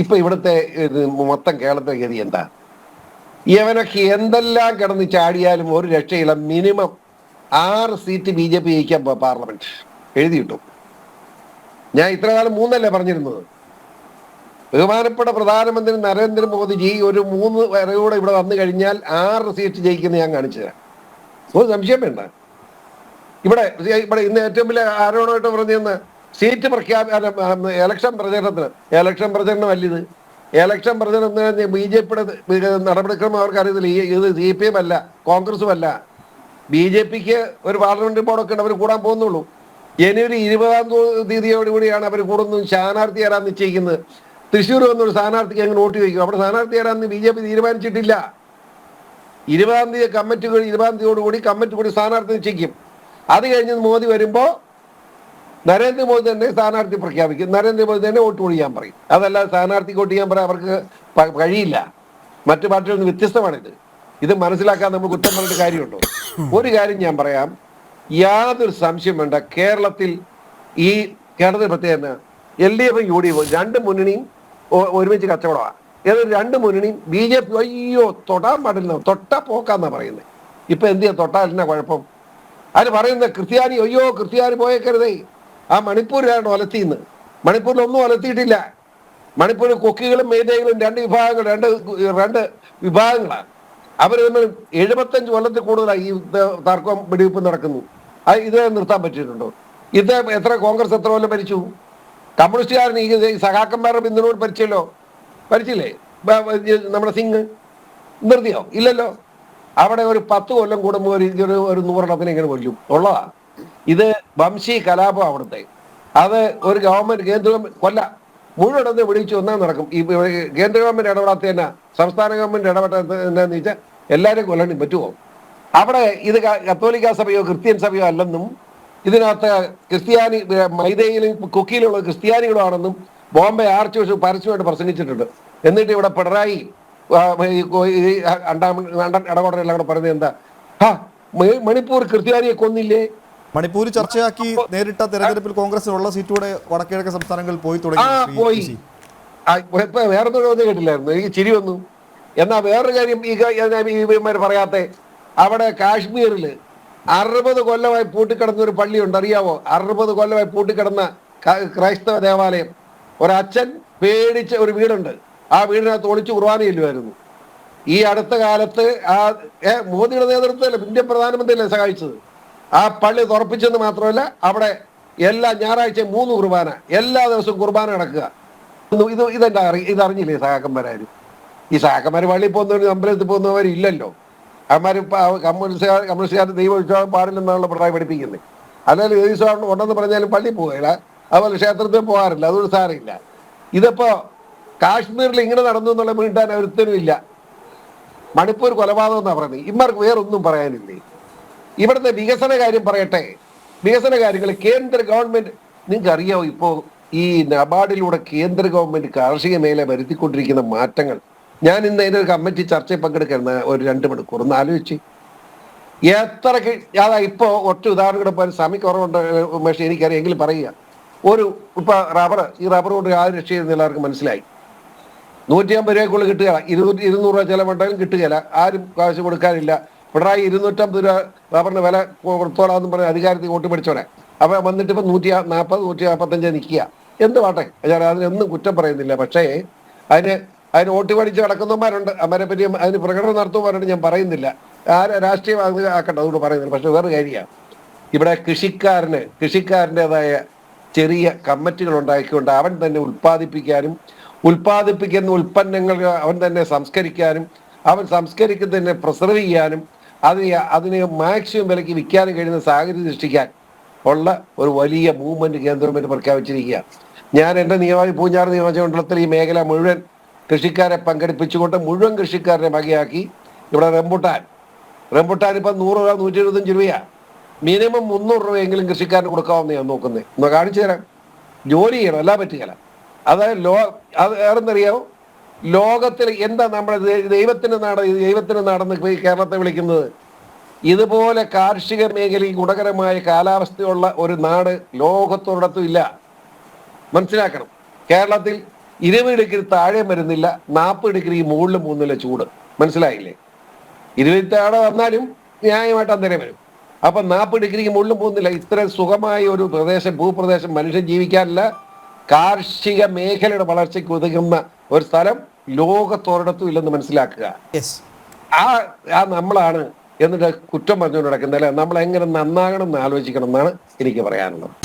ഇപ്പൊ ഇവിടുത്തെ മൊത്തം കേരളത്തിലെ ഗതി എന്താ? ഇവനൊക്കെ എന്തെല്ലാം കിടന്ന് ചാടിയാലും ഒരു രക്ഷയില്ല. മിനിമം 6 സീറ്റ് BJP ജയിക്കാൻ പാർലമെന്റ് എഴുതി കിട്ടും. ഞാൻ ഇത്ര കാലം 3 പറഞ്ഞിരുന്നത്. ബഹുമാനപ്പെട്ട പ്രധാനമന്ത്രി നരേന്ദ്രമോദിജി ഒരു 3 വരയോടെ ഇവിടെ വന്നു കഴിഞ്ഞാൽ 6 സീറ്റ് ജയിക്കുന്ന ഞാൻ കാണിച്ചു തരാം. ഒരു സംശയം വേണ്ട. ഇവിടെ ഇന്ന് ഏറ്റവും വലിയ ആരോപണമായിട്ട് പറഞ്ഞിരുന്ന സീറ്റ് ഇലക്ഷൻ പ്രചരണം അല്ലിത്. ഇലക്ഷൻ പ്രചരണത്തിന് BJPയുടെ നടപടിക്രമം അവർക്ക് അറിയത്തില്ല. ഇത് CPM അല്ല, കോൺഗ്രസും അല്ല. BJPക്ക് ഒരു പാർലമെന്റ് ബോർഡൊക്കെ അവർ കൂടാൻ പോകുന്നുള്ളൂ. ജനുവരി 20-ാം തീയതിയോടുകൂടിയാണ് അവർ കൂടുന്നത്. സ്ഥാനാർത്ഥി ആരാൻ നിശ്ചയിക്കുന്നത്. തൃശ്ശൂർ വന്നൊരു സ്ഥാനാർത്ഥിക്ക് അങ്ങനെ വോട്ട് ചോദിക്കും. അവിടെ സ്ഥാനാർത്ഥി ആരാന്ന് BJP തീരുമാനിച്ചിട്ടില്ല. 20-ാം തീയതി 20-ാം തീയതിയോടുകൂടി കമ്മിറ്റി കൂടി സ്ഥാനാർത്ഥി നിശ്ചയിക്കും. അത് കഴിഞ്ഞ് മോദി വരുമ്പോൾ നരേന്ദ്രമോദി തന്നെ സ്ഥാനാർത്ഥി പ്രഖ്യാപിക്കും. നരേന്ദ്രമോദി തന്നെ വോട്ട് ചെയ്യാൻ പറയും. അതല്ല സ്ഥാനാർത്ഥിക്ക് വോട്ട് ചെയ്യാൻ പറയാൻ അവർക്ക് കഴിയില്ല. മറ്റു പാർട്ടികളിൽ നിന്ന് വ്യത്യസ്തമാണിത്. ഇത് മനസ്സിലാക്കാൻ നമ്മൾ കുറ്റം പറഞ്ഞിട്ട് കാര്യമുണ്ടോ? ഒരു കാര്യം ഞാൻ പറയാം, യാതൊരു സംശയം വേണ്ട. കേരളത്തിൽ പ്രത്യേകത LDF UDF 2 മുന്നണിയും ഒരുമിച്ച് കച്ചവടമാണ്. ഏതൊരു 2 മുന്നണിയും BJP അയ്യോ തൊടാൻ പാടില്ല, തൊട്ടാ പോക്കാന്നാ പറയുന്നത്. ഇപ്പൊ എന്ത് ചെയ്യാ? തൊട്ടാലിന്ന കുഴപ്പം? അതിന് പറയുന്നത് ക്രിസ്ത്യാനി ക്രിസ്ത്യാനി പോയേക്കരുതേ. ആ മണിപ്പൂരിലാണ് ഒലത്തിന്ന്. മണിപ്പൂരിലൊന്നും ഒലത്തിയിട്ടില്ല. മണിപ്പൂരിൽ കൊക്കികളും മെയ്തേകളും 2 വിഭാഗങ്ങളാണ്. അവർ 75 കൊല്ലത്തിൽ കൂടുതലായി ഈ തർക്കം വെടിവെപ്പ് നടക്കുന്നു. ഇത് നിർത്താൻ പറ്റിയിട്ടുണ്ടോ? ഇത് എത്ര കോൺഗ്രസ് എത്ര കൊല്ലം ഭരിച്ചു? കമ്മ്യൂണിസ്റ്റുകാരൻ ഈ സഖാക്കന്മാരുടെ പിന്തുണയോട് ഭരിച്ചില്ലേ? നമ്മുടെ സിംഗ് നിർത്തിയോ? ഇല്ലല്ലോ. അവിടെ ഒരു 10 കൊല്ലം കൂടുമ്പോൾ ഒരു 100 ഇങ്ങനെ കൊല്ലും ഉള്ളതാ. ഇത് വംശീയ കലാപം അവിടുത്തെ. അത് ഒരു ഗവൺമെന്റ് കേന്ദ്ര മുഴുവൻ വിളിച്ചു ഒന്നാം നടക്കും. ഈ കേന്ദ്ര ഗവൺമെന്റ് ഇടപെടാത്ത തന്നെ സംസ്ഥാന ഗവൺമെന്റ് എന്താന്ന് വെച്ചാൽ എല്ലാവരും കൊല്ലാനും പറ്റുമോ? അവിടെ ഇത് കത്തോലിക്ക സഭയോ ക്രിസ്ത്യൻ സഭയോ അല്ലെന്നും ഇതിനകത്ത് ക്രിസ്ത്യാനി മൈദയിലും കുക്കിയിലുള്ള ക്രിസ്ത്യാനികളാണെന്നും ബോംബെ ആർച്ച് ബിഷപ്പ് പരസ്യമായിട്ട് പ്രസംഗിച്ചിട്ടുണ്ട്. എന്നിട്ട് ഇവിടെ പിണറായി ഇടപെടലെല്ലാം കൂടെ പറഞ്ഞത് എന്താ? മണിപ്പൂർ ക്രിസ്ത്യാനിയെ കൊന്നില്ലേ? മണിപ്പൂർ ചർച്ചയാക്കി നേരിട്ട തെരഞ്ഞെടുപ്പിൽ കോൺഗ്രസിനുള്ള സീറ്റൂടെ വടക്കിഴക്കൻ സംസ്ഥാനങ്ങളിൽ പോയി തുടങ്ങി. ഇപ്പൊ വേറൊന്നും ചോദ്യം കേട്ടില്ലായിരുന്നു. എനിക്ക് ചിരി വന്നു. എന്നാ വേറൊരു കാര്യം ഈ പറയാത്ത, അവിടെ കാശ്മീരിൽ 60 കൊല്ലമായി പൂട്ടിക്കിടന്ന ഒരു പള്ളിയുണ്ട്, അറിയാവോ? 60 കൊല്ലമായി പൂട്ടിക്കിടന്ന ക്രൈസ്തവ ദേവാലയം. ഒരച്ഛൻ പേടിച്ച ഒരു വീടുണ്ട്. ആ വീടിനകത്ത് ഒളിച്ച് കുർബാന ചെല്ലുമായിരുന്നു. ഈ അടുത്ത കാലത്ത് മോദിയുടെ നേതൃത്വത്തിലല്ല, ഇന്ത്യൻ പ്രധാനമന്ത്രിയല്ലേ സഹായിച്ചത്. ആ പള്ളി തുറപ്പിച്ചെന്ന് മാത്രമല്ല, അവിടെ എല്ലാ ഞായറാഴ്ചയും 3 കുർബാന, എല്ലാ ദിവസവും കുർബാന നടക്കുക. ഇതറിഞ്ഞില്ലേ സഹാക്കന്മാരും? ഈ സഹാക്കന്മാർ പള്ളിയിൽ പോകുന്നവർ അമ്പലത്തിൽ പോകുന്നവരില്ലല്ലോ. അവന്മാർ കമ്മ്യൂണിസ്റ്റുകാർ ദൈവവിശ്വാസം പാടില്ലെന്നാണല്ലോ പിണറായി പഠിപ്പിക്കുന്നത്. അല്ലെങ്കിൽ ദൈവവിശ്വാസം ഉണ്ടെന്ന് പറഞ്ഞാലും പള്ളിയിൽ പോകില്ല, അതുപോലെ ക്ഷേത്രത്തിൽ പോകാറില്ല. അതൊരു സാരമില്ല. ഇതിപ്പോ കാശ്മീരിൽ ഇങ്ങനെ നടന്നു എന്നുള്ള വീണ്ടാൻ ഒരുത്തനും ഇല്ല. മണിപ്പൂർ കൊലപാതകം എന്നാ പറയുന്നത്. ഇവർക്ക് വേറൊന്നും പറയാനില്ലേ? ഇവിടുത്തെ വികസന കാര്യം പറയട്ടെ. വികസന കാര്യങ്ങൾ കേന്ദ്ര ഗവൺമെന്റ്, നിങ്ങൾക്ക് അറിയാമോ? ഇപ്പോ ഈ നബാർഡിലൂടെ കേന്ദ്ര ഗവൺമെന്റ് കാർഷിക മേഖല വരുത്തിക്കൊണ്ടിരിക്കുന്ന മാറ്റങ്ങൾ. ഞാൻ ഇന്ന് അതിന്റെ ഒരു കമ്മിറ്റി ചർച്ചയിൽ പങ്കെടുക്കുന്ന ഒരു 2 മണിക്കൂർ ഒന്ന് ആലോചിച്ച് എത്രക്ക് ഇപ്പോ ഒറ്റ ഉദാഹരണം സമയം കുറവുണ്ട് പക്ഷേ എനിക്കറിയാം, എങ്കിലും പറയുക. ഇപ്പൊ ഈ റബ്ബർ കൊണ്ട് ആരും രക്ഷയെന്ന് എല്ലാവർക്കും മനസ്സിലായി. 150 രൂപയ്ക്കുള്ളിൽ കിട്ടുകയില്ല. 200 രൂപ ചിലവുണ്ടായാലും കിട്ടുകയില്ല. ആരും കാശ് കൊടുക്കാനില്ല. പിണറായി 250 രൂപ റബ്ബറിന് വില കൊടുത്തോളാന്ന് പറഞ്ഞ അധികാരത്തിൽ വോട്ട് പിടിച്ചോനെ. അപ്പൊ വന്നിട്ട് ഇപ്പൊ 140, 145 നിൽക്കുക. എന്ത് പാട്ടെ, ഞാൻ അതിനൊന്നും കുറ്റം പറയുന്നില്ല. പക്ഷേ അതിന് വോട്ട് പഠിച്ച് കിടക്കുന്നവന്മാരുണ്ട്. അവരെ പറ്റി അതിന് പ്രകടനം നടത്തുന്നവരുണ്ട്. ഞാൻ പറയുന്നില്ല, രാഷ്ട്രീയം ആക്കട്ടെ, അതുകൊണ്ട് പറയുന്നില്ല. പക്ഷെ വേറെ കാര്യമാണ്, ഇവിടെ കൃഷിക്കാരൻ്റെതായ ചെറിയ കമ്മിറ്റികൾ ഉണ്ടാക്കിക്കൊണ്ട് അവൻ തന്നെ ഉൽപ്പാദിപ്പിക്കുന്ന ഉൽപ്പന്നങ്ങൾ അവൻ തന്നെ സംസ്കരിക്കാനും അവൻ സംസ്കരിക്കുന്നതിനെ പ്രിസർവ് ചെയ്യാനും അതിന് മാക്സിമം വിലയ്ക്ക് വിൽക്കാനും കഴിയുന്ന സാഹചര്യം സൃഷ്ടിക്കാൻ ഉള്ള ഒരു വലിയ മൂവ്മെന്റ് കേന്ദ്ര ഗവൺമെന്റ് പ്രഖ്യാപിച്ചിരിക്കുക. ഞാൻ എൻ്റെ പൂഞ്ഞാർ നിയോജകമണ്ഡലത്തിൽ ഈ മേഖല മുഴുവൻ കൃഷിക്കാരെ പങ്കെടുപ്പിച്ചുകൊണ്ട് മുഴുവൻ കൃഷിക്കാരനെ വകയാക്കി ഇവിടെ റംബുട്ടാൻ ഇപ്പം 100 രൂപ 125 രൂപയാണ്. മിനിമം 300 രൂപയെങ്കിലും കൃഷിക്കാരന് കൊടുക്കാമെന്ന് ഞാൻ നോക്കുന്നത്. ഒന്ന് കാണിച്ചു തരാം. ജോലി ചെയ്യണം, എല്ലാം പറ്റുകയില്ല. അതായത് അത് വേറെന്തറിയാമോ? ലോകത്തിൽ എന്താ നമ്മുടെ ദൈവത്തിന്റെ നാടെന്ന് കേരളത്തെ വിളിക്കുന്നത്? ഇതുപോലെ കാർഷിക മേഖലയിൽ ഗുണകരമായ കാലാവസ്ഥയുള്ള ഒരു നാട് ലോകത്തൊരിടത്തും ഇല്ല. മനസ്സിലാക്കണം. കേരളത്തിൽ 20 ഡിഗ്രി താഴെ വരുന്നില്ല, 40 ഡിഗ്രി മുകളിൽ പോകുന്നില്ല ചൂട്. മനസ്സിലായില്ലേ? 20 താഴെ വന്നാലും ന്യായമായിട്ട് അന്തരം വരും. അപ്പൊ 40 ഡിഗ്രിക്ക് മുകളിൽ പോകുന്നില്ല. ഇത്ര സുഖമായ ഒരു ഭൂപ്രദേശം മനുഷ്യൻ ജീവിക്കാനില്ല. കാർഷിക മേഖലയുടെ വളർച്ചയ്ക്ക് ഉതകുന്ന ഒരു സ്ഥലം ലോകത്തൊരിടത്തും ഇല്ലെന്ന് മനസ്സിലാക്കുക. ആ നമ്മളാണ് എന്നിട്ട് കുറ്റം പറഞ്ഞുകൊണ്ട് നടക്കുന്നതല്ല. നമ്മൾ എങ്ങനെ നന്നാകണം എന്ന് ആലോചിക്കണം എന്നാണ് എനിക്ക് പറയാനുള്ളത്.